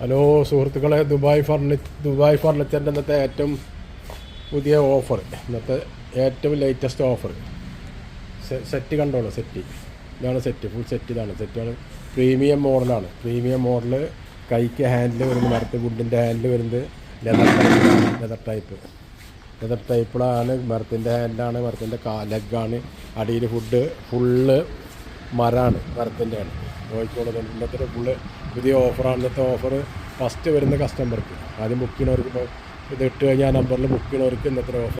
Hello സുഹൃത്തുക്കളെ, Dubai ഫർണിച്ചറിൻ്റെ ഇന്നത്തെ ഏറ്റവും പുതിയ ഓഫർ, ഇന്നത്തെ ഏറ്റവും ലേറ്റസ്റ്റ് ഓഫർ. സെറ്റ് കണ്ടോളൂ. ഇതാണ് സെറ്റ്, ഫുൾ സെറ്റ്. സെറ്റാണ്. പ്രീമിയം മോഡലാണ്. Premium model. കൈക്ക് ഹാൻഡിൽ വരുന്നത് മരത്ത് വുഡിൻ്റെ ഹാൻഡിൽ വരുന്നത് ലെതർ ടൈപ്പിലാണ്. മരത്തിൻ്റെ ഹാൻഡിലാണ്. മരത്തിൻ്റെ ലെഗാണ്. അടിയിൽ ഫുള്ള് മരമാണ്. മരത്തിൻ്റെ ആണ്. കോഴിക്കോട് ഇന്നത്തെ ഫുള്ള് പുതിയ ഓഫറാണ്. ഇന്നത്തെ ഓഫർ ഫസ്റ്റ് വരുന്ന കസ്റ്റമർക്ക്, ആദ്യം ബുക്ക് ചെയ്യണവർക്ക്, ഇപ്പോൾ ഇത് ഇട്ട് കഴിഞ്ഞാൽ നമ്പറിൽ ബുക്ക് ചെയ്യണവർക്ക് ഇന്നത്തെ ഓഫർ.